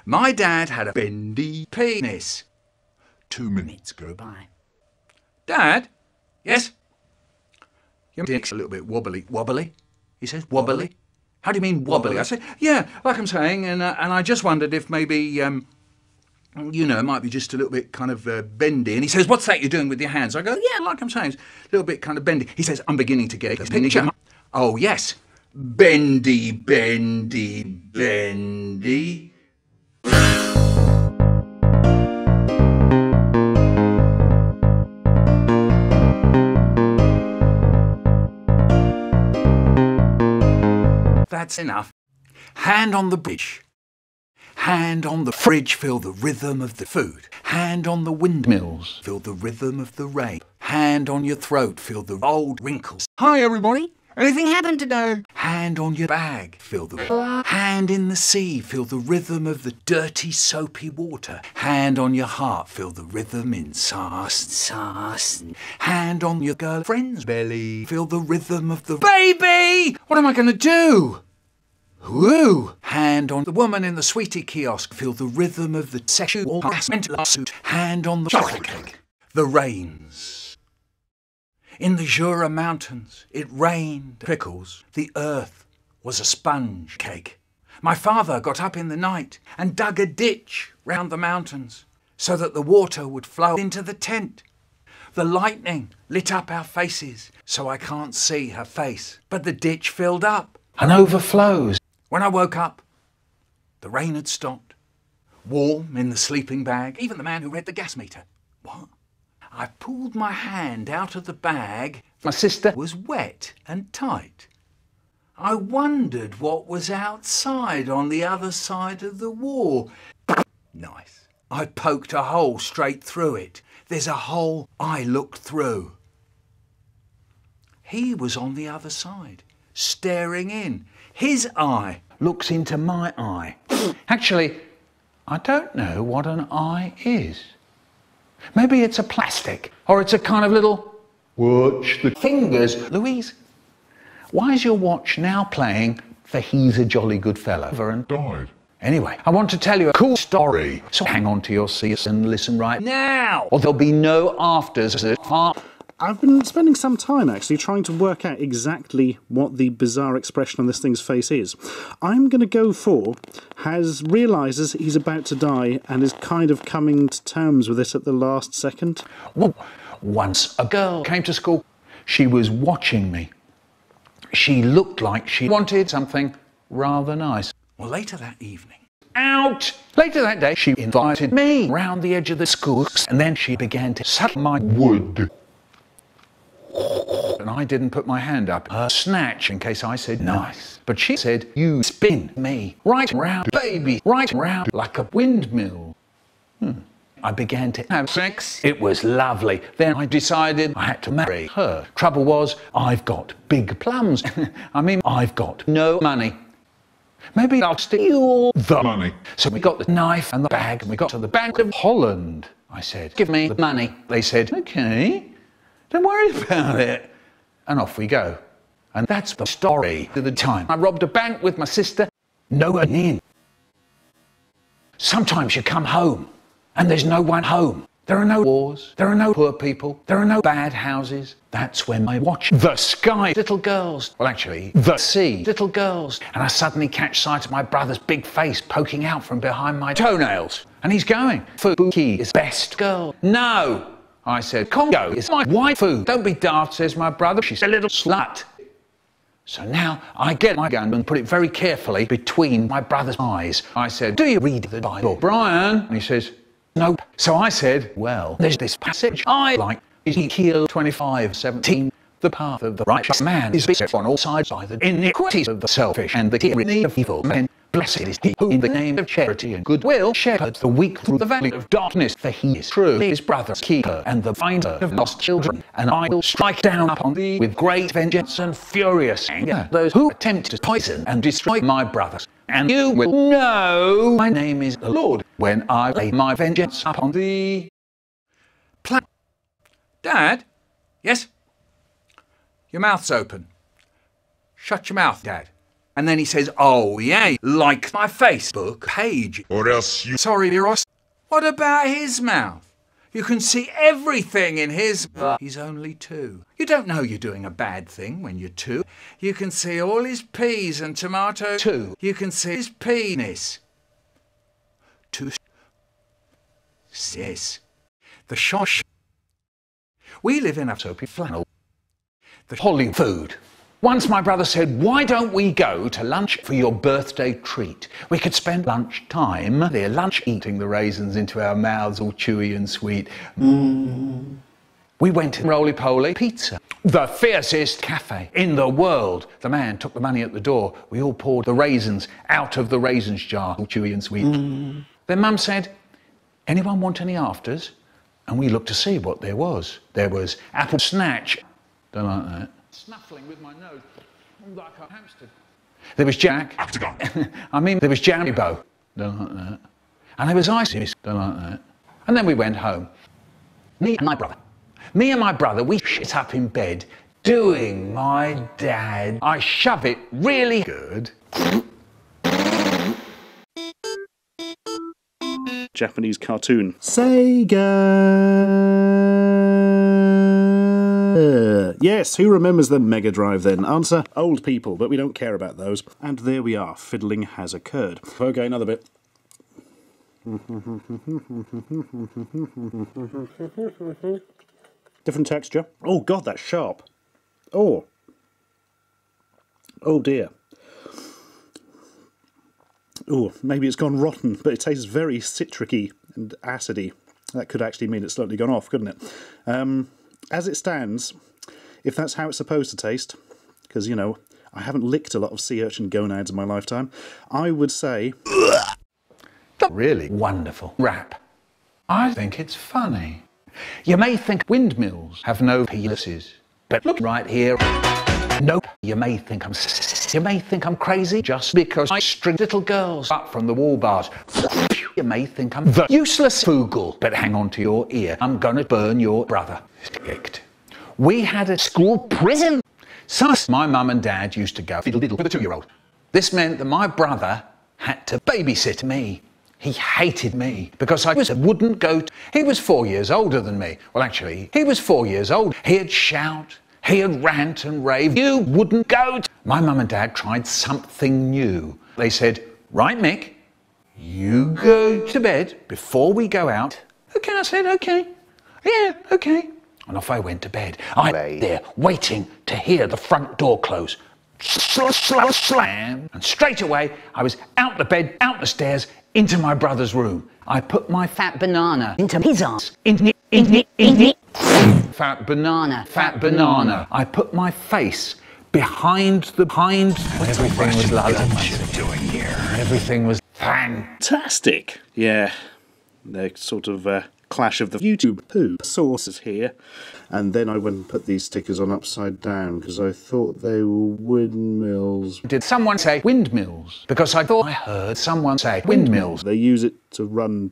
My dad had a bendy penis. 2 minutes go by. Dad? Yes? Your dick's a little bit wobbly. Wobbly? He says, wobbly? How do you mean wobbly? I say, yeah, like I'm saying, and I just wondered if maybe, you know, it might be just a little bit kind of bendy. And he says, what's that you're doing with your hands? I go, yeah, like I'm saying, it's a little bit kind of bendy. He says, I'm beginning to get a picture. Oh, yes. Bendy, bendy, bendy. That's enough. Hand on the bridge. Hand on the fridge, feel the rhythm of the food. Hand on the windmills, feel the rhythm of the rain. Hand on your throat, feel the old wrinkles. Hi everybody, anything happened today? Hand on your bag, feel the hand in the sea, feel the rhythm of the dirty soapy water. Hand on your heart, feel the rhythm in sauce. Hand on your girlfriend's belly, feel the rhythm of the baby. What am I going to do? Woo! Hand on the woman in the sweetie kiosk, feel the rhythm of the sexual harassment lawsuit. Hand on the chocolate cake. The rains. In the Jura mountains, it rained pickles. The earth was a sponge cake. My father got up in the night and dug a ditch round the mountains so that the water would flow into the tent. The lightning lit up our faces so I can't see her face, but the ditch filled up and overflows. When I woke up, the rain had stopped. Warm in the sleeping bag, even the man who read the gas meter. What? I pulled my hand out of the bag. My sister was wet and tight. I wondered what was outside on the other side of the wall. Nice. I poked a hole straight through it. There's a hole I looked through. He was on the other side, staring in. His eye looks into my eye. Actually, I don't know what an eye is. Maybe it's a plastic, or it's a kind of little watch the fingers. Louise, why is your watch now playing for He's a Jolly Good Fellow? And died. Anyway, I want to tell you a cool story. So hang on to your seats and listen right now, or there'll be no afters. I've been spending some time actually trying to work out exactly what the bizarre expression on this thing's face is. I'm going to go for realises he's about to die and is kind of coming to terms with it at the last second. Well, once a girl came to school. She was watching me. She looked like she wanted something rather nice. Well, later that evening, Later that day, she invited me round the edge of the school, and then she began to suck my wood. And I didn't put my hand up her snatch in case I said nice. But she said, you spin me right round, baby, right round like a windmill. I began to have sex. It was lovely. Then I decided I had to marry her. Trouble was, I've got big plums. I mean, I've got no money. Maybe I'll steal the money. So we got the knife and the bag and we got to the Bank of Holland. I said, give me the money. They said, okay, don't worry about it. And off we go. And that's the story of the time I robbed a bank with my sister. No one in. Sometimes you come home and there's no one home. There are no wars, there are no poor people, there are no bad houses. That's when I watch the sky, little girls. Well, actually, the sea, little girls. And I suddenly catch sight of my brother's big face poking out from behind my toenails. And he's going, Fubuki is best girl. No, I said, Congo is my waifu. Don't be daft, says my brother. She's a little slut. So now I get my gun and put it very carefully between my brother's eyes. I said, do you read the Bible, Brian? And he says, no. So I said, well, there's this passage I like. Ezekiel 25:17. The path of the righteous man is beset on all sides by the iniquities of the selfish and the tyranny of evil men. Blessed is he who in the name of charity and goodwill shepherds the weak through the valley of darkness, for he is truly his brother's keeper and the finder of lost children. And I will strike down upon thee with great vengeance and furious anger those who attempt to poison and destroy my brothers. And you will know my name is the Lord when I lay my vengeance upon thee. Dad? Yes? Your mouth's open. Shut your mouth, Dad. And then he says, oh yeah, like my Facebook page. Or else you... Sorry, Ross. What about his mouth? You can see everything in his... He's only 2. You don't know you're doing a bad thing when you're 2. You can see all his peas and tomatoes too. You can see his penis. 2. Sis. The shosh. We live in a soapy flannel. The Holly food. Once my brother said, why don't we go to lunch for your birthday treat? We could spend lunch time there, lunch eating the raisins into our mouths, all chewy and sweet. We went to Roly-Poly Pizza, the fiercest cafe in the world. The man took the money at the door. We all poured the raisins out of the raisins jar, all chewy and sweet. Then Mum said, anyone want any afters? And we looked to see what there was. There was apple snatch. Don't like that. Snuffling with my nose, like a hamster. There was Jack. there was Jamibo. Don't like that. And there was Isis. Don't like that. And then we went home. Me and my brother, we shit up in bed, doing my dad. I shove it really good. Japanese cartoon. Sega. Yes, who remembers the Mega Drive then? Answer, old people, but we don't care about those. And there we are, fiddling has occurred. Okay, another bit. Different texture. Oh God, that's sharp. Oh. Oh dear. Oh, maybe it's gone rotten, but it tastes very citricy and acidy. That could actually mean it's slightly gone off, couldn't it? As it stands, if that's how it's supposed to taste, because, you know, I haven't licked a lot of sea urchin gonads in my lifetime, I would say... Really wonderful rap. I think it's funny. You may think windmills have no penises, but look right here. Nope. You may think I'm crazy just because I string little girls up from the wall bars. You may think I'm the useless foogle, but hang on to your ear. I'm gonna burn your brother. We had a school prison. Sus, my mum and dad used to go fiddle-diddle with a 2-year-old. This meant that my brother had to babysit me. He hated me because I wouldn't go. He was 4 years older than me. Well, actually, he was 4 years old. He'd shout. He'd rant and rave. You wouldn't go. My mum and dad tried something new. They said, right, Mick, you go to bed before we go out. Okay, I said, okay. Yeah, okay. And off I went to bed. I lay there waiting to hear the front door close. Slam. And straight away, I was out the bed, out the stairs, into my brother's room. I put my fat banana into his arms. Fat banana. I put my face behind. Everything was lovely. Everything was fantastic. Yeah, the sort of clash of the YouTube poo sources here. And then I went and put these stickers on upside down because I thought they were windmills. Did someone say windmills? Because I thought I heard someone say windmills. They use it to run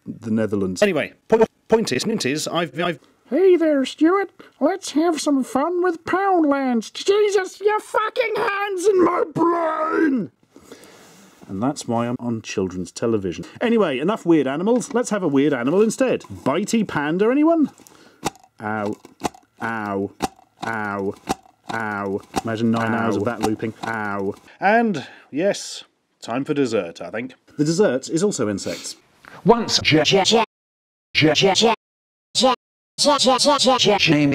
the Netherlands. Anyway, point is, I've... Hey there, Stuart. Let's have some fun with Poundlands. Jesus, your fucking hands in my brain! And that's why I'm on children's television. Anyway, enough weird animals. Let's have a weird animal instead. Bitey panda, anyone? Ow. Ow. Ow. Ow. Imagine 9 hours of that looping. Ow. And, yes, time for dessert, I think. The dessert is also insects. Once Jamie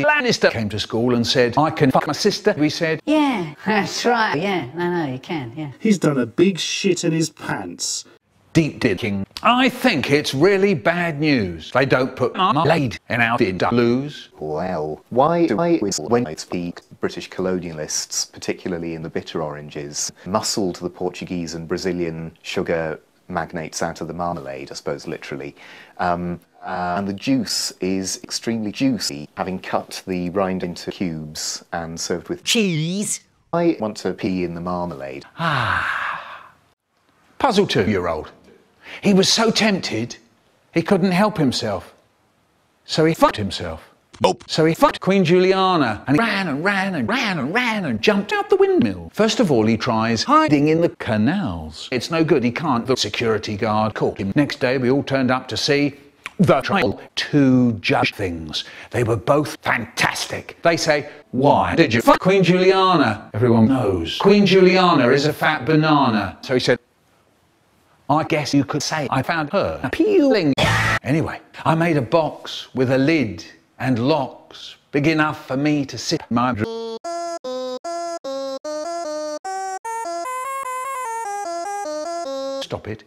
Lannister came to school and said, I can fuck my sister. We said, yeah, that's right, yeah, no, you can, yeah. He's done a big shit in his pants. Deep digging. I think it's really bad news. They don't put marmalade in our blues. Well, why do I when I speak British colonialists, particularly in the bitter oranges, muscled the Portuguese and Brazilian sugar magnates out of the marmalade, I suppose literally. And the juice is extremely juicy, having cut the rind into cubes and served with cheese. I want to pee in the marmalade. Puzzle 2-year-old. He was so tempted, he couldn't help himself. So he fucked himself. Nope. So he fucked Queen Juliana and he ran and ran and ran and ran and jumped out the windmill. First of all, he tries hiding in the canals. It's no good, he can't. The security guard caught him. Next day, we all turned up to see the trial. Two judge things. They were both fantastic. They say, why did you fuck Queen Juliana? Everyone knows. Queen Juliana is a fat banana. So he said, I guess you could say I found her appealing. Anyway, I made a box with a lid and locks big enough for me to sit my Stop it.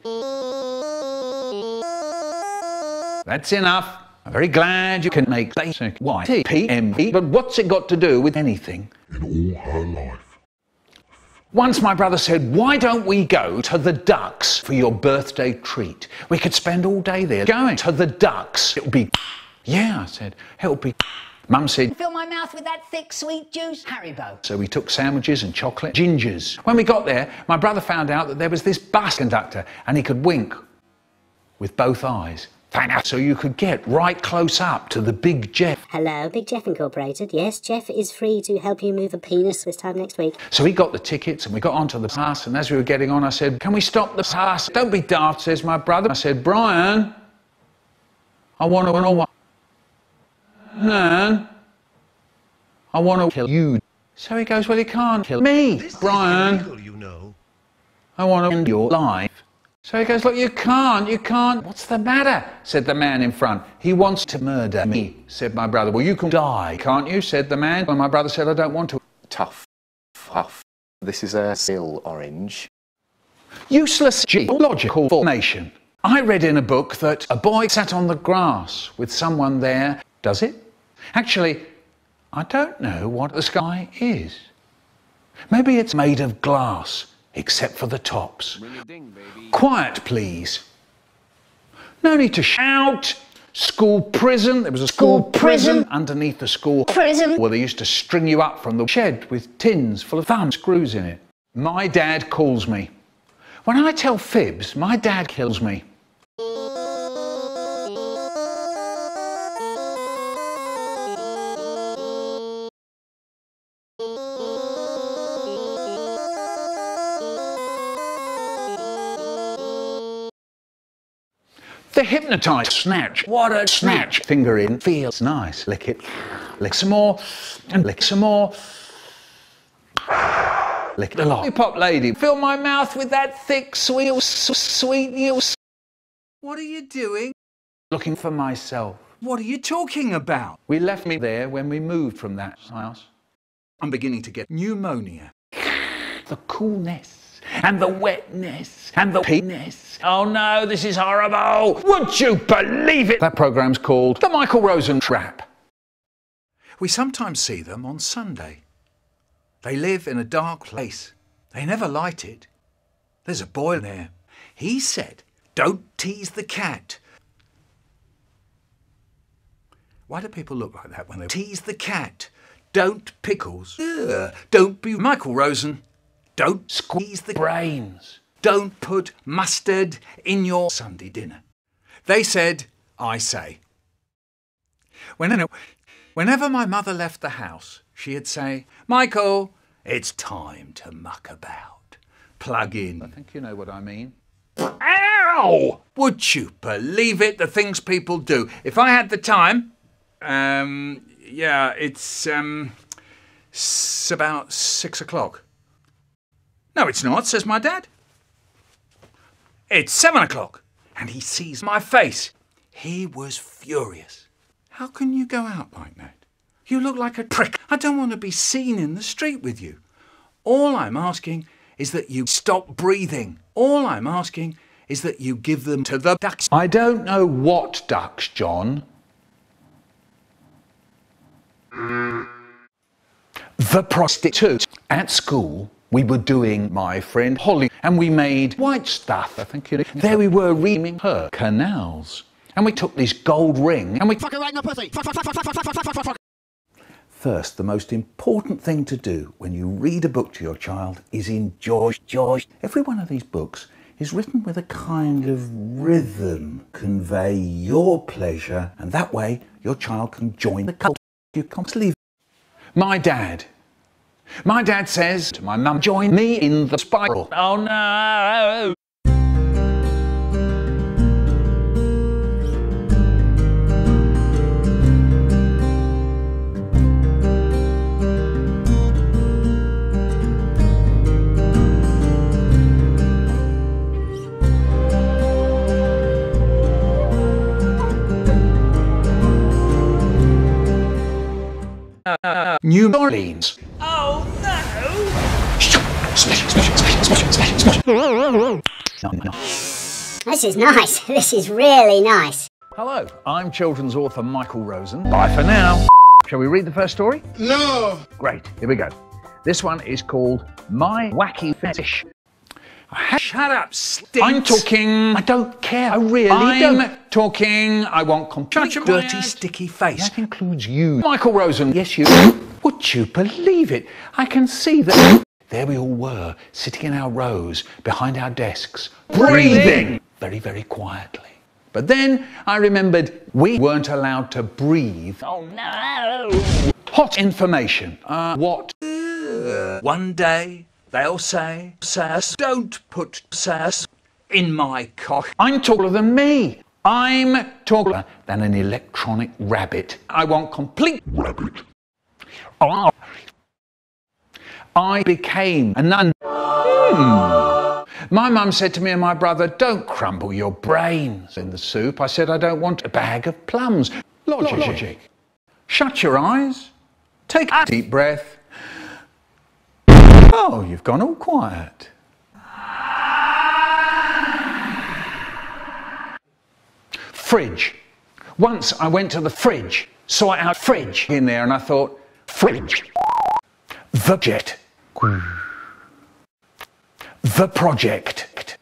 That's enough. I'm very glad you can make basic YTP, but what's it got to do with anything? In all her life. Once my brother said, why don't we go to the Ducks for your birthday treat? We could spend all day there. Going to the Ducks. It'll be... Yeah, I said, it'll be... Mum said, Fill my mouth with that thick, sweet juice, Haribo. so we took sandwiches and chocolate gingers. When we got there, my brother found out that there was this bus conductor and he could wink with both eyes. So you could get right close up to the Big Jeff. Hello, Big Jeff Incorporated. Yes, Jeff is free to help you move a penis this time next week. So he got the tickets and we got onto the bus, and as we were getting on I said, can we stop the bus? Don't be daft, says my brother. I said, Brian, I want to know what... Nan, I want to kill you. So he goes, well, he can't kill me, Brian. Illegal, you know. I want to end your life. So he goes, look, you can't. What's the matter? Said the man in front. He wants to murder me, said my brother. Well, you can die, can't you? Said the man. Well, my brother said, I don't want to. Tough. This is a seal orange. Useless geological formation. I read in a book that a boy sat on the grass with someone there. Does it? Actually, I don't know what the sky is. Maybe it's made of glass, except for the tops. Quiet, please. No need to shout. School prison. There was a school prison underneath the school prison where they used to string you up from the shed with tins full of thumb screws in it. My dad calls me. When I tell fibs, my dad kills me. The hypnotised Snatch. What a snatch. Finger in. Feels nice. Lick it. Lick some more. And lick some more. Lick it a lot. Lollipop lady. Fill my mouth with that thick, sweet. What are you doing? Looking for myself. What are you talking about? We left me there when we moved from that house. I'm beginning to get pneumonia. The coolness. And the wetness, and the penis. Oh no, this is horrible. Would you believe it? That programme's called the Michael Rosen Rap. We sometimes see them on Sunday. They live in a dark place. They never light it. There's a boy there. He said, don't tease the cat. Why do people look like that when they tease the cat? Don't pickles. Ugh. Don't be Michael Rosen. Don't squeeze the brains. Don't put mustard in your Sunday dinner. They said, I say. Whenever my mother left the house, she'd say, Michael, it's time to muck about. Plug in. I think you know what I mean. Ow! Would you believe it, the things people do? If I had the time, yeah, it's about 6 o'clock. No, it's not, says my dad. It's 7 o'clock. And he sees my face. He was furious. How can you go out like that? You look like a prick. I don't want to be seen in the street with you. All I'm asking is that you stop breathing. All I'm asking is that you give them to the ducks. I don't know what ducks, John. The prostitute. At school, we were doing my friend Holly, and we made white stuff. I think you know. There we were reaming her canals. And we took this gold ring and we fuck her right in the pussy. Fuck. First, the most important thing to do when you read a book to your child is enjoy. Every one of these books is written with a kind of rhythm. Convey your pleasure, and that way your child can join the cult. You can't leave. My dad says to my mum, join me in the spiral. Oh no! New Orleans. Oh no! This is nice. This is really nice. Hello, I'm children's author Michael Rosen. Bye for now. Shall we read the first story? No! Great, here we go. This one is called My Wacky Fetish. Shut up, stinks. I'm talking. I don't care. I really don't. I'm talking. I want complete dirty, sticky face. That includes you. Michael Rosen. Yes, you. Would you believe it? I can see that. There we all were, sitting in our rows, behind our desks, breathing very, very quietly. But then I remembered we weren't allowed to breathe. Oh no! Hot information. What? One day they'll say, sass, don't put sass in my cock. I'm taller than me. I'm taller than an electronic rabbit. I want complete rabbit. Oh. I became a nun. My mum said to me and my brother, don't crumble your brains in the soup. I said, I don't want a bag of plums. Logic. Shut your eyes. Take a deep breath. Oh, you've gone all quiet. Fridge. Once I went to the fridge, saw our fridge in there, and I thought, fridge. The jet. The project.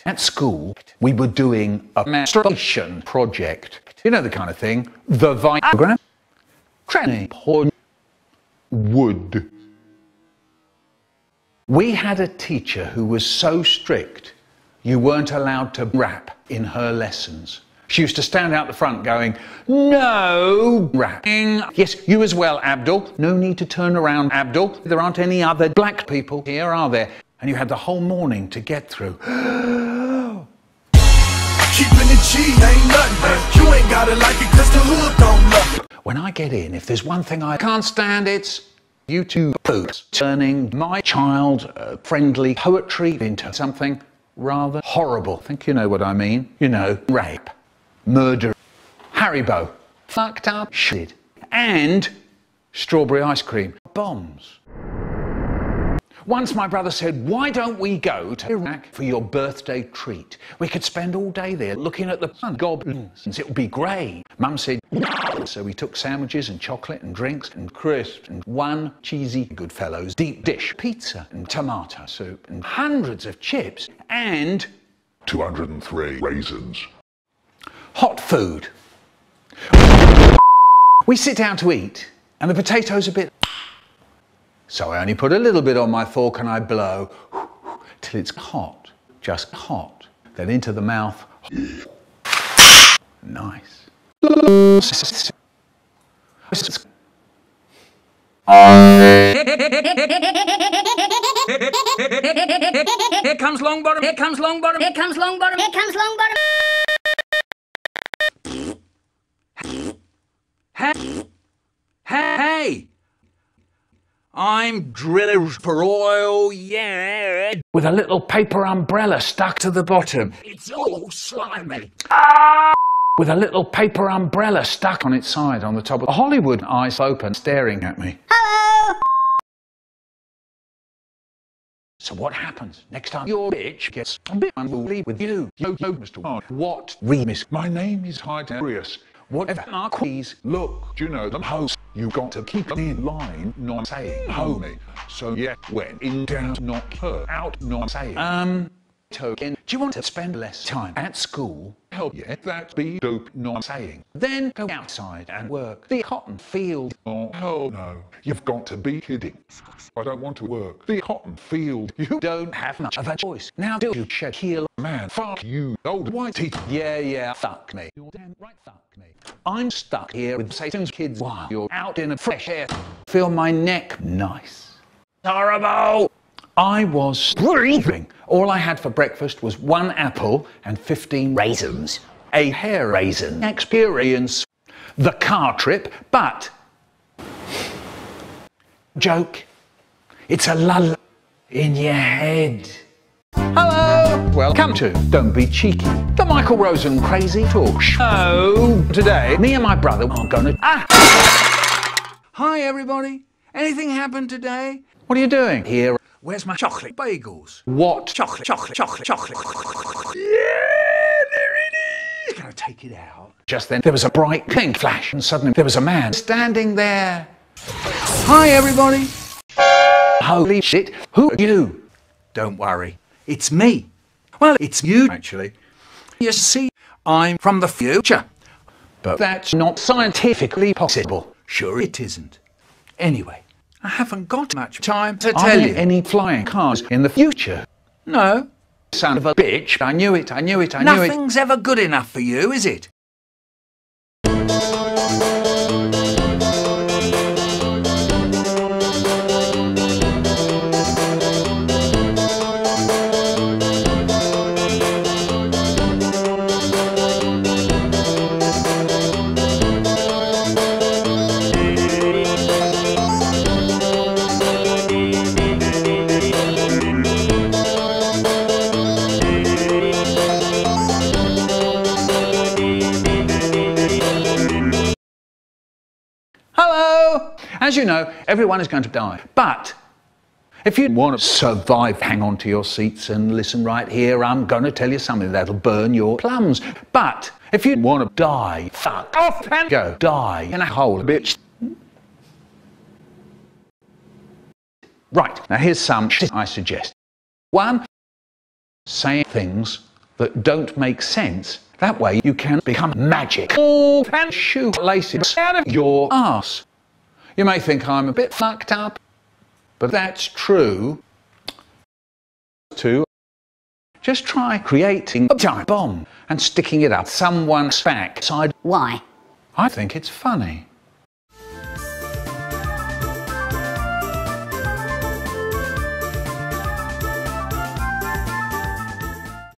At school, we were doing a masturbation project. You know the kind of thing. The Viagra. Tranny. Wood. We had a teacher who was so strict, you weren't allowed to rap in her lessons. She used to stand out the front going, no rapping. Yes, you as well, Abdul. No need to turn around, Abdul. There aren't any other black people here, are there? And you had the whole morning to get through. Keeping it G ain't nothing, man. You ain't gotta like it cause the hood don't love it. When I get in, if there's one thing I can't stand, it's YouTube poops. Turning my child-friendly poetry into something rather horrible. I think you know what I mean. You know, rape. Murder, Haribo, fucked up shit, and strawberry ice cream, bombs. Once my brother said, why don't we go to Iraq for your birthday treat? We could spend all day there looking at the goblins. It would be great. Mum said, no. So we took sandwiches and chocolate and drinks and crisps and one cheesy Goodfellows deep dish pizza and tomato soup and hundreds of chips and 203 raisins. Hot food. We sit down to eat and the potato's a bit... So I only put a little bit on my fork and I blow till it's hot, just hot. Then into the mouth. Nice. Here comes Longbottom, here comes Longbottom, here comes Longbottom, here comes Longbottom. Hey! I'm drilling for oil, yeah. With a little paper umbrella stuck to the bottom. It's all slimy. With a little paper umbrella stuck on its side on the top of the Hollywood, eyes open, staring at me. Hello! So what happens next time your bitch gets a bit unruly with you? No, Mr. Hard. What remix? My name is Hydarius. Whatever. Please. Look, do you know the host? You've got to keep in line, not saying homie. So yeah, when in doubt, knock her out, not saying. Token. Do you want to spend less time at school? Hell yeah, that'd be dope, not saying. Then go outside and work the cotton field. Oh, hell no. You've got to be kidding. I don't want to work the cotton field. You don't have much of a choice. Now do you shed heel? man, fuck you, old YTP. Yeah, fuck me. You're damn right, fuck me. I'm stuck here with Satan's kids while you're out in the fresh air. Feel my neck nice. Horrible! I was breathing. All I had for breakfast was 1 apple and 15 raisins. A hair raisin experience. The car trip, but... joke. It's a lull in your head. Hello! Welcome to Don't Be Cheeky, the Michael Rosen Crazy Talk Show. Today, me and my brother are gonna... Hi everybody! Anything happened today? What are you doing here? Where's my chocolate bagels? What? Chocolate. Yeah, there it is! Gonna take it out. Just then, there was a bright pink flash, and suddenly there was a man standing there. Hi everybody! Holy shit, who are you? Don't worry, it's me. Well, it's you actually. You see, I'm from the future. But that's not scientifically possible. Sure it isn't. Anyway, I haven't got much time to tell you. Are there any flying cars in the future? No. Son of a bitch, I knew it. Nothing's ever good enough for you, is it? Hello! As you know, everyone is going to die. But if you want to survive, hang on to your seats and listen right here. I'm going to tell you something that'll burn your plums. But if you want to die, fuck off and go die in a hole, bitch. Right, now here's some shit I suggest. 1, say things that don't make sense. That way you can become magic. And shoot laces out of your ass. You may think I'm a bit fucked up, but that's true. 2, just try creating a giant bomb and sticking it up someone's backside. Why? I think it's funny.